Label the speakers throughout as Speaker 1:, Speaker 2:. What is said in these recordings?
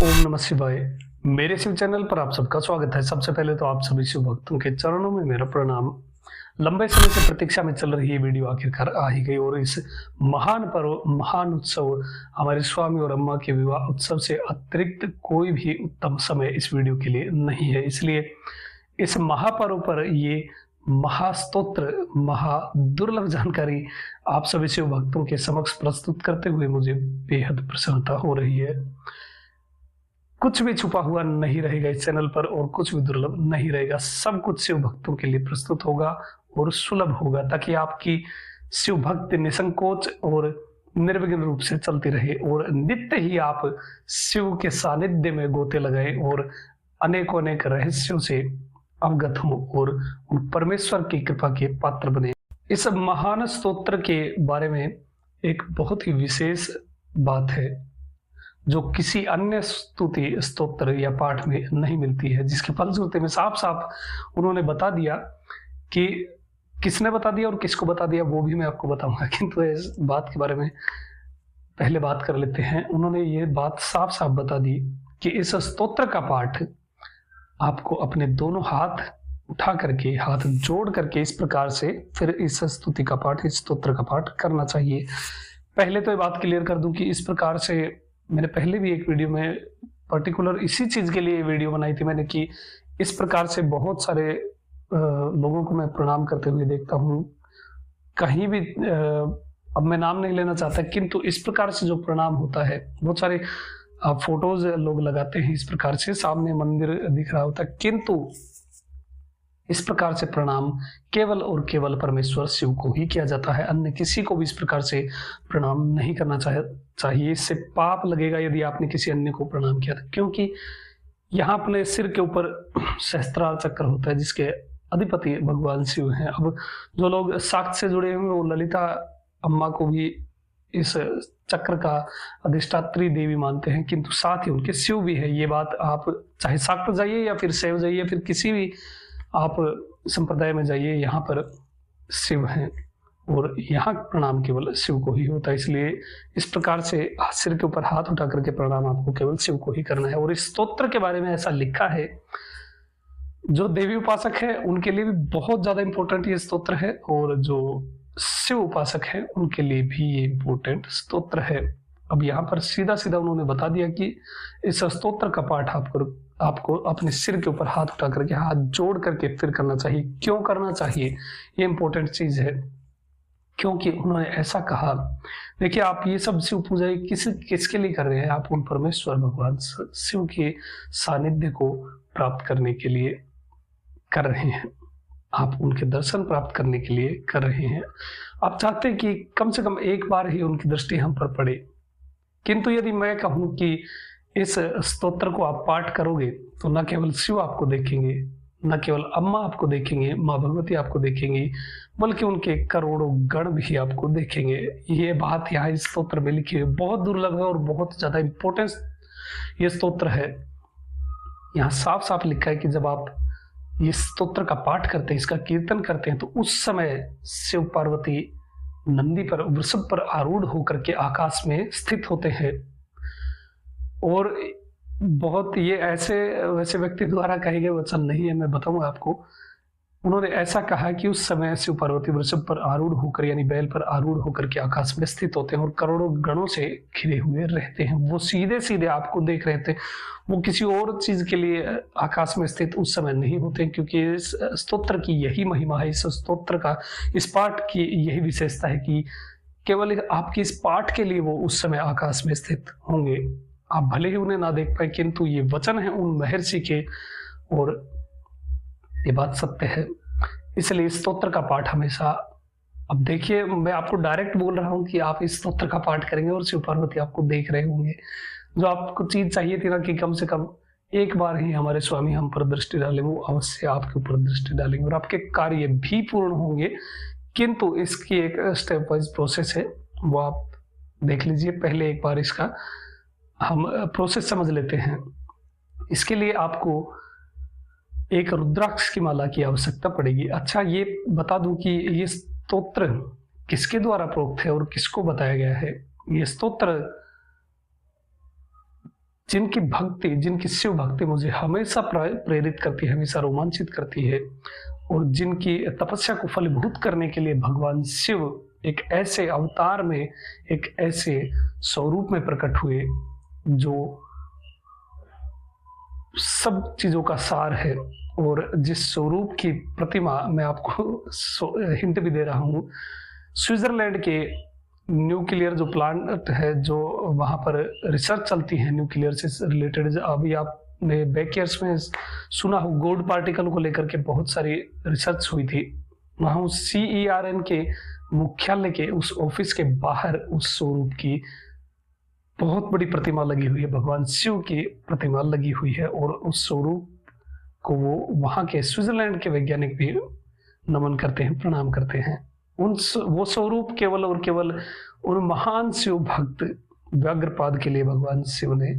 Speaker 1: ओम नमः शिवाय। मेरे शिव चैनल पर आप सबका स्वागत है। सबसे पहले तो आप सभी शिव भक्तों के चरणों में मेरा प्रणाम। लंबे समय से प्रतीक्षा में चल रही ये वीडियो आखिरकार आ ही गई और इस महान पर्व, महान उत्सव, हमारे स्वामी और अम्मा के विवाह उत्सव से अतिरिक्त कोई भी उत्तम समय इस वीडियो के लिए नहीं है। इसलिए इस महापर्व पर ये महास्तोत्र, महादुर्लभ जानकारी आप सभी शिव भक्तों के समक्ष प्रस्तुत करते हुए मुझे बेहद प्रसन्नता हो रही है। कुछ भी छुपा हुआ नहीं रहेगा इस चैनल पर और कुछ भी दुर्लभ नहीं रहेगा। सब कुछ शिव भक्तों के लिए प्रस्तुत होगा और सुलभ होगा, ताकि आपकी शिव भक्ति निसंकोच और निर्विघ्न रूप से चलती रहे और नित्य ही आप शिव के सानिध्य में गोते लगाए और अनेकों अनेक रहस्यों से अवगत हो और उन परमेश्वर की कृपा के पात्र बने। इस महान स्तोत्र के बारे में एक बहुत ही विशेष बात है जो किसी अन्य स्तुति, स्तोत्र या पाठ में नहीं मिलती है, जिसके फलश्रुति में साफ साफ उन्होंने बता दिया कि किसने बता दिया और किसको बता दिया वो भी मैं आपको बताऊंगा। किंतु इस बात के बारे में पहले बात कर लेते हैं। उन्होंने ये बात साफ साफ बता दी कि इस स्तोत्र का पाठ आपको अपने दोनों हाथ उठा करके, हाथ जोड़ करके इस प्रकार से फिर इस स्तुति का पाठ, इस स्तोत्र का पाठ करना चाहिए। पहले तो ये बात क्लियर कर दूं कि इस प्रकार से मैंने पहले भी एक वीडियो में पर्टिकुलर इसी चीज के लिए वीडियो बनाई थी मैंने, कि इस प्रकार से बहुत सारे लोगों को मैं प्रणाम करते हुए देखता हूँ कहीं भी। अब मैं नाम नहीं लेना चाहता, किंतु इस प्रकार से जो प्रणाम होता है, बहुत सारे फोटोज लोग लगाते हैं इस प्रकार से, सामने मंदिर दिख रहा होता है, किंतु इस प्रकार से प्रणाम केवल और केवल परमेश्वर शिव को ही किया जाता है। अन्य किसी को भी इस प्रकार से प्रणाम नहीं करना चाहिए। इससे पाप लगेगा यदि आपने किसी अन्य को प्रणाम किया था, क्योंकि यहाँ अपने सिर के ऊपर सहस्त्रार चक्र होता है जिसके अधिपति भगवान शिव हैं। अब जो लोग शाक्त से जुड़े हुए वो ललिता अम्मा को भी इस चक्र का अधिष्ठात्री देवी मानते हैं, किंतु साथ ही उनके शिव भी है। ये बात आप चाहे शाक्त जाइए या फिर शैव जाइए, फिर किसी भी आप संप्रदाय में जाइए, यहाँ पर शिव हैं और यहाँ प्रणाम केवल शिव को ही होता है। इसलिए इस प्रकार से सिर के ऊपर हाथ उठा करके प्रणाम आपको केवल शिव को ही करना है। और इस स्तोत्र के बारे में ऐसा लिखा है, जो देवी उपासक है उनके लिए भी बहुत ज्यादा इंपॉर्टेंट ये स्तोत्र है, और जो शिव उपासक है उनके लिए भी ये इंपॉर्टेंट स्तोत्र है। अब यहाँ पर सीधा सीधा उन्होंने बता दिया कि इस स्तोत्र का पाठ आपको अपने सिर के ऊपर हाथ उठा करके, हाथ जोड़ करके फिर करना चाहिए। क्यों करना चाहिए, ये इंपॉर्टेंट चीज है, क्योंकि उन्होंने ऐसा कहा। देखिए, आप ये सब शिव पूजा किसके लिए कर रहे हैं? आप उन परमेश्वर भगवान शिव के सानिध्य को प्राप्त करने के लिए कर रहे हैं, आप उनके दर्शन प्राप्त करने के लिए कर रहे हैं। आप चाहते हैं कि कम से कम एक बार ही उनकी दृष्टि हम पर पड़े। किंतु यदि मैं कहूं कि इस स्तोत्र को आप पाठ करोगे तो न केवल शिव आपको देखेंगे, न केवल अम्मा आपको देखेंगे, माँ भगवती आपको देखेंगी, बल्कि उनके करोड़ों गण भी आपको देखेंगे। ये बात यहाँ इस स्तोत्र में लिखी है, बहुत दुर्लभ है और बहुत ज्यादा इंपॉर्टेंस ये स्तोत्र है। यहाँ साफ साफ लिखा है कि जब आप ये स्तोत्र का पाठ करते हैं, इसका कीर्तन करते हैं, तो उस समय शिव पार्वती नंदी पर, वृषभ पर आरूढ़ होकर के आकाश में स्थित होते हैं। और बहुत ये ऐसे वैसे व्यक्ति द्वारा कहे गए वचन नहीं है, मैं बताऊंगा आपको। उन्होंने ऐसा कहा कि उस समय शिव पार्वती वृषभ पर आरूढ़ होकर, यानी बैल पर आरूढ़ होकर के आकाश में स्थित होते हैं और करोड़ों गणों से घिरे हुए रहते हैं। वो सीधे सीधे आपको देख रहे थे, वो किसी और चीज के लिए आकाश में स्थित उस समय नहीं होते, क्योंकि इस स्तोत्र की यही महिमा है, इस स्तोत्र का, इस पाठ की यही विशेषता है कि केवल आपके इस पाठ के लिए वो उस समय आकाश में स्थित होंगे। आप भले ही उन्हें ना देख पाए, किंतु ये वचन है उन महर्षि के और ये बात सत्य है। इसलिए इस स्तोत्र का पाठ हमेशा, अब देखिए मैं आपको डायरेक्ट बोल रहा हूं कि आप इस स्तोत्र का पाठ करेंगे और शिव पार्वती आपको देख रहे होंगे। जो आपको चीज चाहिए थी ना कि कम से कम एक बार ही हमारे स्वामी हम पर दृष्टि डालें, वो अवश्य आपके ऊपर दृष्टि डालेंगे और आपके कार्य भी पूर्ण होंगे। किंतु इसकी एक स्टेप वाइज प्रोसेस है, वो आप देख लीजिए। पहले एक बार इसका हम प्रोसेस समझ लेते हैं। इसके लिए आपको एक रुद्राक्ष की माला की आवश्यकता पड़ेगी। अच्छा, ये बता दूं कि ये स्तोत्र किसके द्वारा प्रोक्त है और किसको बताया गया है। ये स्तोत्र जिनकी भक्ति, जिनकी शिव भक्ति मुझे हमेशा प्रेरित करती है, हमेशा रोमांचित करती है, और जिनकी तपस्या को फलीभूत करने के लिए भगवान शिव एक ऐसे अवतार में, एक ऐसे स्वरूप में प्रकट हुए जो सब चीजों का सार है। और जिस स्वरूप की प्रतिमा मैं आपको हिंट भी दे रहा हूं, स्विट्जरलैंड के न्यूक्लियर जो प्लांट है, जो वहां पर रिसर्च चलती है न्यूक्लियर से रिलेटेड, अभी आपने बैकइयर्स में सुना हो गोल्ड पार्टिकल को लेकर के बहुत सारी रिसर्च हुई थी। वहां उस CERN के मुख्यालय के उस ऑफिस के बाहर उस स्वरूप की बहुत बड़ी प्रतिमा लगी हुई है, भगवान शिव की प्रतिमा लगी हुई है, और उस स्वरूप को वो वहां के स्विट्जरलैंड के वैज्ञानिक भी नमन करते हैं, प्रणाम करते हैं। वो स्वरूप केवल और केवल उन महान शिव भक्त व्याघ्रपाद के लिए भगवान शिव ने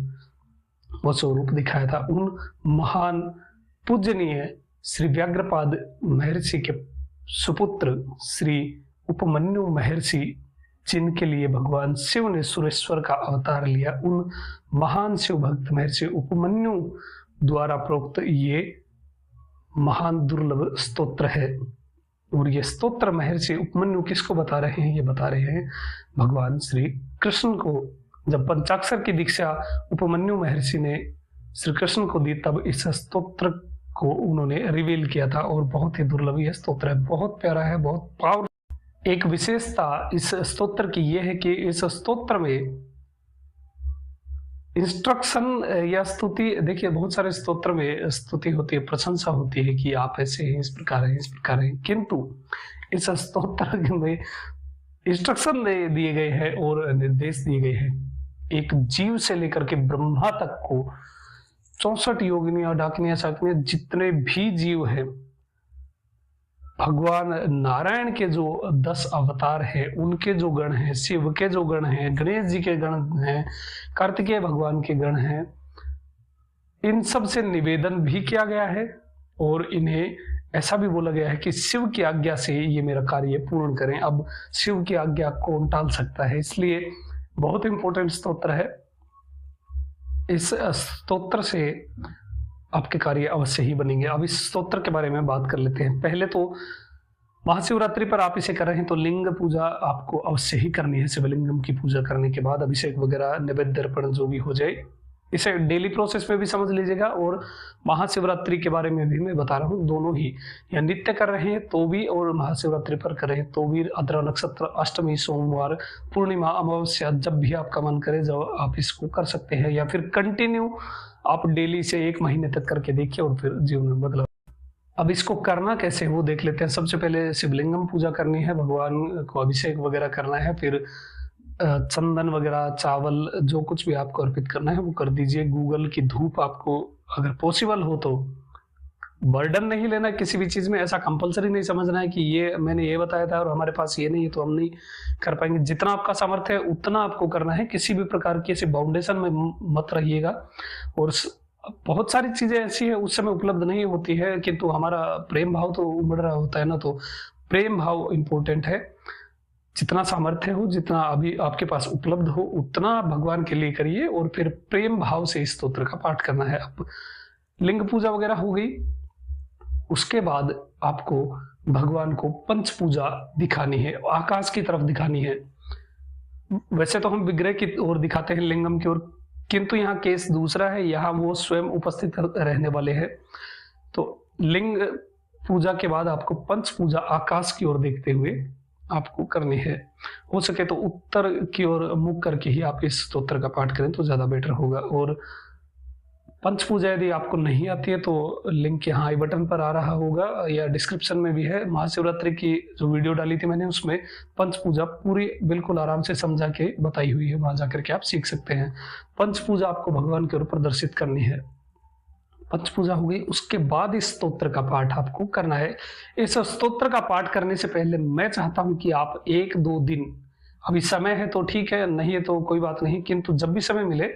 Speaker 1: वो स्वरूप दिखाया था। उन महान पूजनीय श्री व्याघ्रपाद महर्षि के सुपुत्र श्री उपमन्यु महर्षि, जिनके लिए भगवान शिव ने सुरेश्वर का अवतार लिया, उन महान शिव भक्त महर्षि उपमन्यु द्वारा प्रोक्त ये महान दुर्लभ स्तोत्र है। और ये स्तोत्र महर्षि उपमन्यु किसको बता रहे हैं? ये बता रहे हैं भगवान श्री कृष्ण को। जब पंचाक्षर की दीक्षा उपमन्यु महर्षि ने श्री कृष्ण को दी, तब इस स्तोत्र को उन्होंने रिवील किया था, और बहुत ही दुर्लभ यह स्तोत्र है, बहुत प्यारा है, बहुत पावरफुल। एक विशेषता इस स्तोत्र की यह है कि इस स्तोत्र में इंस्ट्रक्शन या स्तुति, देखिए बहुत सारे स्तोत्र में स्तुति होती है, प्रशंसा होती है कि आप ऐसे हैं, इस प्रकार हैं, इस प्रकार हैं, किंतु इस स्तोत्र में इंस्ट्रक्शन दिए गए हैं और निर्देश दिए गए हैं। एक जीव से लेकर के ब्रह्मा तक को 64 योगिनियां, डाकिनियां, शाकिनियां, जितने भी जीव हैं, भगवान नारायण के जो 10 अवतार हैं, उनके जो गण हैं, शिव के जो गण हैं, गणेश जी के गण हैं, कार्तिकेय भगवान के गण हैं, इन सब से निवेदन भी किया गया है, और इन्हें ऐसा भी बोला गया है कि शिव की आज्ञा से ये मेरा कार्य पूर्ण करें। अब शिव की आज्ञा कौन टाल सकता है? इसलिए बहुत इंपॉर्टेंट स्तोत्र है। इस स्तोत्र से आपके कार्य अवश्य ही बनेंगे। अब इस स्तोत्र के बारे में बात कर लेते हैं। पहले तो महाशिवरात्रि पर आप इसे कर रहे हैं तो लिंग पूजा आपको अवश्य ही करनी है। शिवलिंगम की पूजा करने के बाद अभिषेक वगैरह, नैवेद्य अर्पण जो भी हो जाए, इसे डेली प्रोसेस में भी समझ लीजिएगा, और महाशिवरात्रि के बारे में भी मैं बता रहा हूँ। दोनों ही, या नित्य कर रहे हैं तो भी, और महाशिवरात्रि पर कर रहे हैं तो भी, आद्रा नक्षत्र, अष्टमी, सोमवार, पूर्णिमा, अमावस्या, जब भी आपका मन करे जब आप इसको कर सकते हैं, या फिर कंटिन्यू आप डेली से 1 महीने तक करके देखिए और फिर जीवन में बदलाव। अब इसको करना कैसे वो देख लेते हैं। सबसे पहले शिवलिंगम पूजा करनी है, भगवान को अभिषेक वगैरह करना है, फिर चंदन वगैरह, चावल, जो कुछ भी आपको अर्पित करना है वो कर दीजिए। गूगल की धूप आपको अगर पॉसिबल हो तो, बर्डन नहीं लेना किसी भी चीज में, ऐसा कंपलसरी नहीं समझना है कि ये मैंने ये बताया था और हमारे पास ये नहीं है तो हम नहीं कर पाएंगे। जितना आपका सामर्थ्य है उतना आपको करना है, किसी भी प्रकार की ऐसे बाउंडेशन में मत रहिएगा। और बहुत सारी चीजें ऐसी है उस समय उपलब्ध नहीं होती है, किंतु हमारा प्रेम भाव तो उमड़ रहा होता है ना, तो प्रेम भाव इंपॉर्टेंट है। जितना सामर्थ्य हो, जितना अभी आपके पास उपलब्ध हो, उतना भगवान के लिए करिए, और फिर प्रेम भाव से इस स्तोत्र का पाठ करना है। अब लिंग पूजा वगैरह हो गई, उसके बाद आपको भगवान को पंच पूजा दिखानी है, आकाश की तरफ दिखानी है। वैसे तो हम विग्रह की ओर दिखाते हैं, लिंगम की ओर, किंतु यहाँ केस दूसरा है, यहाँ वो स्वयं उपस्थित रहने वाले हैं। तो लिंग पूजा के बाद आपको पंच पूजा आकाश की ओर देखते हुए आपको करनी है। हो सके तो उत्तर की ओर मुख करके ही आप इस स्तोत्र का पाठ करें तो ज्यादा बेटर होगा। और पंच पूजा यदि आपको नहीं आती है तो लिंक यहाँ आई बटन पर आ रहा होगा या डिस्क्रिप्शन में भी है। महाशिवरात्रि की जो वीडियो डाली थी मैंने, उसमें पंच पूजा पूरी बिल्कुल आराम से समझा के बताई हुई है, वहां जाकर के आप सीख सकते हैं। पंच पूजा आपको भगवान के ऊपर प्रदर्शित करनी है। पंच पूजा हो गई, उसके बाद इस स्तोत्र का पाठ आपको करना है। इस स्तोत्र का पाठ करने से पहले मैं चाहता हूं कि आप 1-2 दिन, अभी समय है तो ठीक है, नहीं है तो कोई बात नहीं, किंतु जब भी समय मिले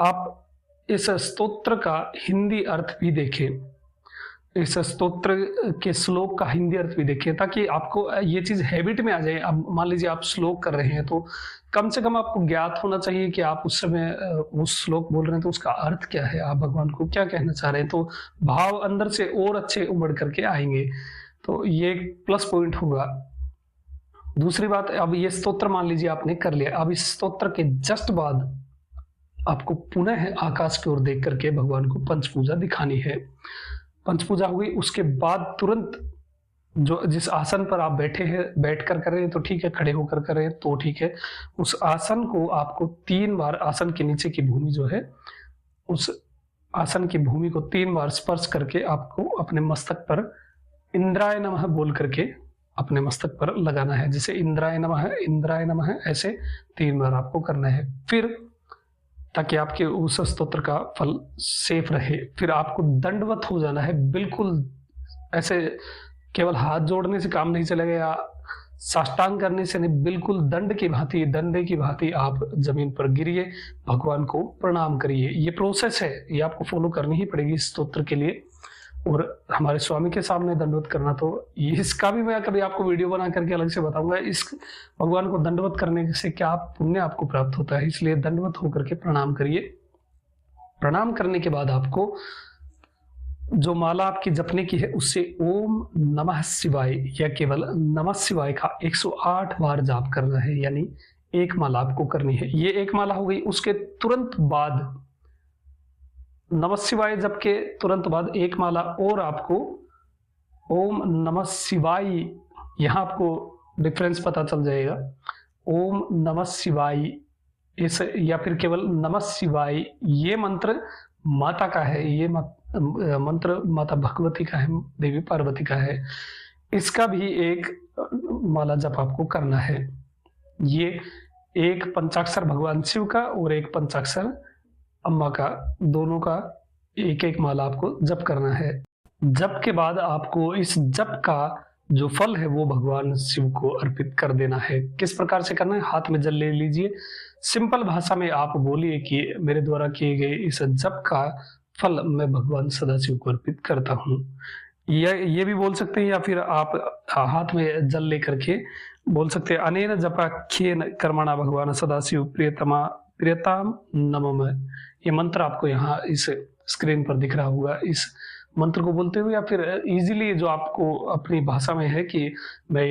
Speaker 1: आप इस स्तोत्र का हिंदी अर्थ भी देखें। इस स्तोत्र के श्लोक का हिंदी अर्थ भी देखिए, ताकि आपको ये चीज हैबिट में आ जाए। अब मान लीजिए आप श्लोक कर रहे हैं तो कम से कम आपको ज्ञात होना चाहिए कि आप उस समय उस श्लोक बोल रहे हैं तो उसका अर्थ क्या है, आप भगवान को क्या कहना चाह रहे हैं, तो भाव अंदर से और अच्छे उमड़ करके आएंगे। तो ये एक प्लस पॉइंट होगा। दूसरी बात, अब ये स्तोत्र मान लीजिए आपने कर लिया, अब इस स्तोत्र के जस्ट बाद आपको पुनः आकाश की ओर देख करके भगवान को पंच पूजा दिखानी है। पंच पूजा हो गई, उसके बाद तुरंत जो जिस आसन पर आप बैठे हैं, बैठ कर रहे हैं तो ठीक है, खड़े होकर कर रहे हैं तो ठीक है, उस आसन को आपको 3 बार, आसन के नीचे की भूमि जो है, उस आसन की भूमि को 3 बार स्पर्श करके आपको अपने मस्तक पर इंद्राय नमः बोल करके अपने मस्तक पर लगाना है। जैसे इंद्राय नमः ऐसे 3 बार आपको करना है। फिर ताकि आपके उस स्तोत्र का फल सेफ रहे, फिर आपको दंडवत हो जाना है। बिल्कुल ऐसे केवल हाथ जोड़ने से काम नहीं चलेगा या साष्टांग करने से नहीं, बिल्कुल डंडे की भांति आप जमीन पर गिरिए, भगवान को प्रणाम करिए। ये प्रोसेस है, ये आपको फॉलो करनी ही पड़ेगी इस स्तोत्र के लिए। और हमारे स्वामी के सामने दंडवत करना, तो इसका भी मैं कभी आपको वीडियो बना करके अलग से बताऊंगा। इस भगवान को दंडवत करने से क्या पुण्य आपको प्राप्त होता है, इसलिए दंडवत होकर के प्रणाम करिए। प्रणाम करने के बाद आपको जो माला आपकी जपने की है उससे ओम नमः शिवाय या केवल नमः शिवाय का 108 बार जाप करना है, यानी एक माला आपको करनी है। ये एक माला हो गई। उसके तुरंत बाद नमः शिवाय जप के तुरंत बाद एक माला और आपको ओम नमः शिवाय, यहां आपको डिफरेंस पता चल जाएगा। ओम नमः शिवाय इस या फिर केवल नमः शिवाय, ये मंत्र माता का है, ये मंत्र माता भगवती का है, देवी पार्वती का है। इसका भी एक माला जप आपको करना है। ये एक पंचाक्षर भगवान शिव का और एक पंचाक्षर अम्मा का, दोनों का एक एक माला आपको जप करना है। जप के बाद आपको इस जप का जो फल है वो भगवान शिव को अर्पित कर देना है। किस प्रकार से करना है? हाथ में जल ले लीजिए, सिंपल भाषा में आप बोलिए कि मेरे द्वारा किए गए इस जप का फल मैं भगवान सदाशिव को अर्पित करता हूँ। ये भी बोल सकते हैं, या फिर आप हाथ में जल लेकर के बोल सकते हैं अनेन जपाख्येन कर्मणा भगवान सदाशिव प्रियताम नमः। ये मंत्र आपको यहाँ इस स्क्रीन पर दिख रहा होगा। इस मंत्र को बोलते हुए या फिर इजीली जो आपको अपनी भाषा में है कि मैं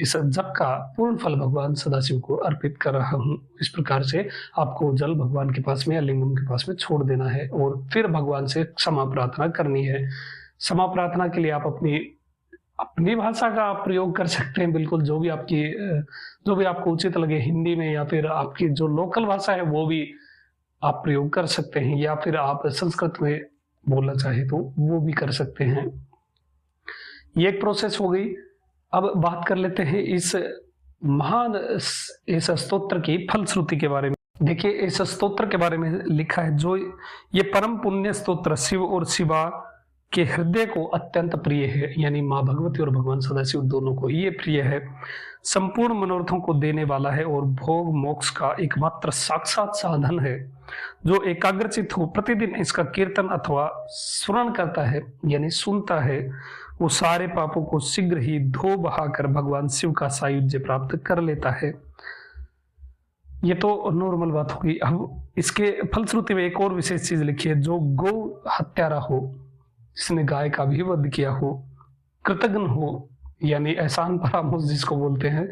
Speaker 1: इस जप का पूर्ण फल भगवान सदाशिव को अर्पित कर रहा हूँ, इस प्रकार से आपको जल भगवान के पास में या लिंगम के पास में छोड़ देना है और फिर भगवान से क्षमा प्रार्थना करनी है। क्षमा प्रार्थना के लिए आप अपनी भाषा का प्रयोग कर सकते हैं, बिल्कुल जो भी आपको उचित लगे, हिंदी में या फिर आपकी जो लोकल भाषा है वो भी आप प्रयोग कर सकते हैं, या फिर आप संस्कृत में बोलना चाहे तो वो भी कर सकते हैं। ये एक प्रोसेस हो गई। अब बात कर लेते हैं इस महान इस स्तोत्र की फलश्रुति के बारे में। देखिए इस स्तोत्र के बारे में लिखा है, जो ये परम पुण्य स्तोत्र शिव और शिवा के हृदय को अत्यंत प्रिय है, यानी माँ भगवती और भगवान सदाशिव दोनों को ही ये प्रिय है। संपूर्ण मनोरथों को देने वाला है और भोग मोक्ष का एकमात्र साक्षात साधन है। जो एकाग्रचित हो प्रतिदिन इसका कीर्तन अथवा स्मरण करता है, यानी सुनता है, वो सारे पापों को शीघ्र ही धो बहाकर भगवान शिव का सायुज्य प्राप्त कर लेता है। ये तो नॉर्मल बात होगी। अब इसके फलश्रुति में एक और विशेष चीज लिखी है, जो गौ हत्यारा हो, जिसने गाय का भी वध किया हो, कृतघ्न हो यानी एहसान परामर्श जिसको बोलते हैं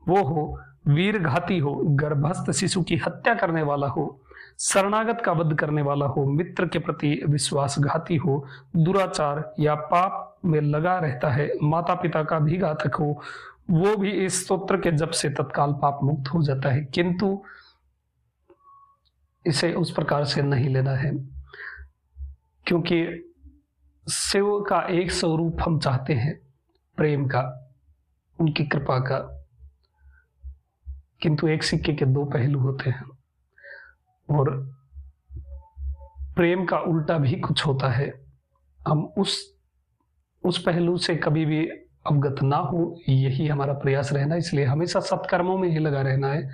Speaker 1: वो हो, वीर घाती हो, गर्भस्थ शिशु की हत्या करने वाला हो, शरणागत का वध करने वाला हो, मित्र के प्रति विश्वासघाती हो, दुराचार या पाप में लगा रहता है, माता पिता का भी घातक हो, वो भी इस स्तोत्र के जप से तत्काल पाप मुक्त हो जाता है। किंतु इसे उस प्रकार से नहीं लेना है, क्योंकि शिव का एक स्वरूप हम चाहते हैं, प्रेम का, उनकी कृपा का, किंतु एक सिक्के के 2 पहलू होते हैं और प्रेम का उल्टा भी कुछ होता है। हम उस पहलू से कभी भी अवगत ना हो, यही हमारा प्रयास रहना। इसलिए हमेशा सत्कर्मों में ही लगा रहना है,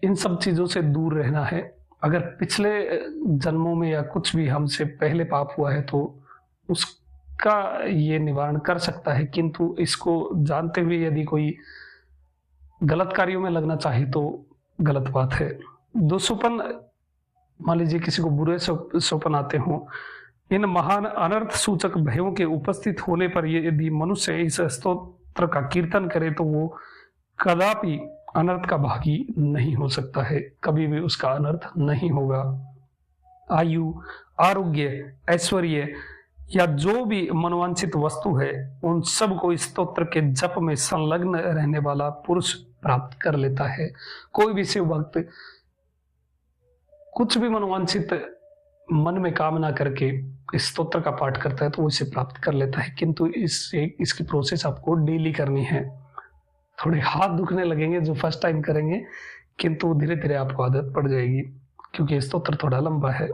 Speaker 1: इन सब चीजों से दूर रहना है। अगर पिछले जन्मों में या कुछ भी हमसे पहले पाप हुआ है तो उसका ये निवारण कर सकता है, किंतु इसको जानते हुए यदि कोई गलत कार्यों में लगना चाहे तो गलत बात है। दुःस्वप्न, मान लीजिए किसी को बुरे स्वप्न आते हों, इन महान अनर्थ सूचक भयों के उपस्थित होने पर यदि मनुष्य इस स्तोत्र का कीर्तन करे तो वो कदापि अनर्थ का भागी नहीं हो सकता है, कभी भी उसका अनर्थ नहीं होगा। आयु, आरोग्य, ऐश्वर्य या जो भी मनोवांछित वस्तु है, उन सब को इस स्तोत्र के जप में संलग्न रहने वाला पुरुष प्राप्त कर लेता है। कोई भी शिव भक्त कुछ भी मनोवांछित मन में कामना करके इस स्तोत्र का पाठ करता है तो वो इसे प्राप्त कर लेता है, किंतु इसकी प्रोसेस आपको डेली करनी है। थोड़े हाथ दुखने लगेंगे जो फर्स्ट टाइम करेंगे, किंतु धीरे धीरे आपको आदत पड़ जाएगी, क्योंकि स्तोत्र थोड़ा लंबा है।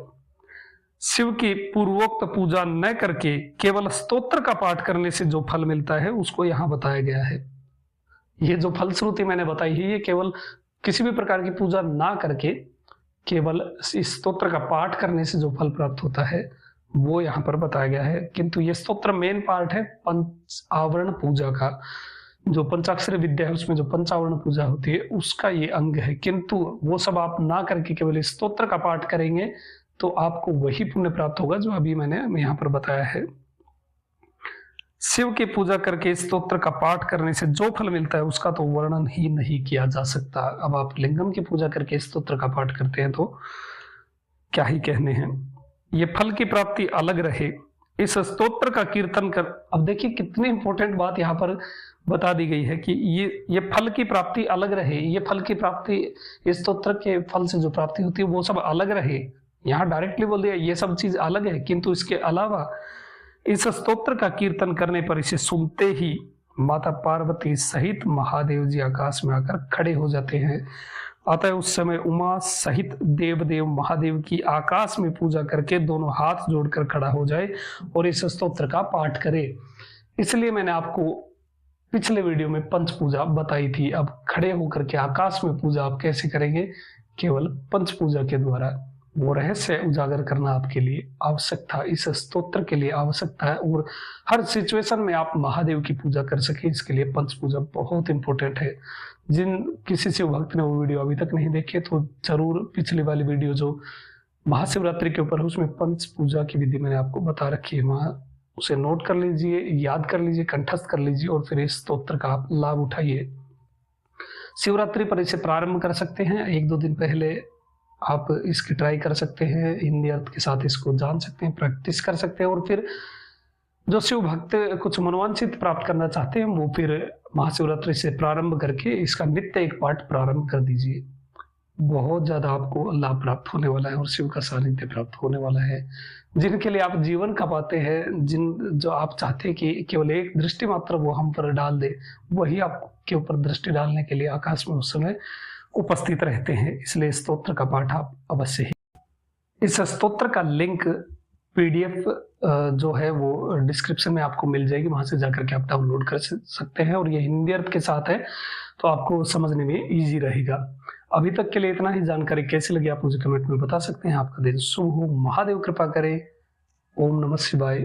Speaker 1: शिव की पूर्वोक्त पूजा न करके केवल स्तोत्र का पाठ करने से जो फल मिलता है उसको यहाँ बताया गया है। ये जो फलश्रुति मैंने बताई है, ये केवल किसी भी प्रकार की पूजा ना करके केवल इस स्तोत्र का पाठ करने से जो फल प्राप्त होता है वो यहाँ पर बताया गया है। किंतु ये स्तोत्र मेन पार्ट है पंचावरण पूजा का। जो पंचाक्षरी विद्या है उसमें जो पंचावरण पूजा होती है उसका ये अंग है, किंतु वो सब आप ना करके केवल इस स्तोत्र का पाठ करेंगे तो आपको वही पुण्य प्राप्त होगा जो अभी मैंने यहाँ पर बताया है। शिव की पूजा करके स्तोत्र का पाठ करने से जो फल मिलता है उसका तो वर्णन ही नहीं किया जा सकता। अब आप लिंगम की पूजा करके स्तोत्र का पाठ करते हैं तो क्या ही कहने हैं। ये फल की प्राप्ति अलग रहे, इस स्तोत्र का कीर्तन कर। अब देखिए कितनी इंपॉर्टेंट बात यहाँ पर बता दी गई है कि ये फल की प्राप्ति अलग रहे। ये फल की प्राप्ति, इस स्तोत्र के फल से जो प्राप्ति होती है वो सब अलग रहे। यहाँ डायरेक्टली बोल दिया ये सब चीज अलग है, किंतु इसके अलावा इस स्तोत्र का कीर्तन करने पर इसे सुनते ही माता पार्वती सहित महादेव जी आकाश में आकर खड़े हो जाते हैं। अतः उस समय उमा सहित देव महादेव की आकाश में पूजा करके दोनों हाथ जोड़कर खड़ा हो जाए और इस स्तोत्र का पाठ करे। इसलिए मैंने आपको पिछले वीडियो में पंच पूजा बताई थी। अब खड़े होकर के आकाश में पूजा आप कैसे करेंगे? केवल पंच पूजा के द्वारा। वो रहस्य उजागर करना आपके लिए आवश्यक था, इस स्तोत्र के लिए आवश्यकता है, और हर सिचुएशन में आप महादेव की पूजा कर सके इसके लिए पंच पूजा बहुत इंपॉर्टेंट है। जिन किसी शिव भक्त ने वो वीडियो अभी तक नहीं देखे तो जरूर पिछली वाली वीडियो जो महाशिवरात्रि के ऊपर है उसमें पंच पूजा की विधि मैंने आपको बता रखी है, वहां उसे नोट कर लीजिए, याद कर लीजिए, कंठस्थ कर लीजिए और फिर इस स्तोत्र का आप लाभ उठाइए। शिवरात्रि पर इसे प्रारंभ कर सकते हैं, 1-2 दिन पहले आप इसकी ट्राई कर सकते हैं, हिंदी अर्थ के साथ इसको जान सकते हैं, प्रैक्टिस कर सकते हैं, और फिर जो शिव भक्त कुछ मनोवांछित प्राप्त करना चाहते हैं वो फिर महाशिवरात्रि से प्रारंभ करके इसका नित्य एक पाठ प्रारंभ कर दीजिए। बहुत ज्यादा आपको लाभ प्राप्त होने वाला है और शिव का सानिध्य प्राप्त होने वाला है। जिनके लिए आप जीवन का पाते हैं, जो आप चाहते हैं कि केवल एक दृष्टि मात्र वो हम पर डाल दे, वही आपके ऊपर दृष्टि डालने के लिए आकाश में उस समय उपस्थित रहते हैं। इसलिए स्तोत्र का पाठ आप अवश्य ही। इस स्तोत्र का लिंक PDF जो है वो डिस्क्रिप्शन में आपको मिल जाएगी, वहां से जाकर के आप डाउनलोड कर सकते हैं, और ये हिंदी अर्थ के साथ है तो आपको समझने में इजी रहेगा। अभी तक के लिए इतना ही। जानकारी कैसी लगी आप मुझे कमेंट में बता सकते हैं। आपका दिन शुभ हो, महादेव कृपा करे। ओम नमः शिवाय।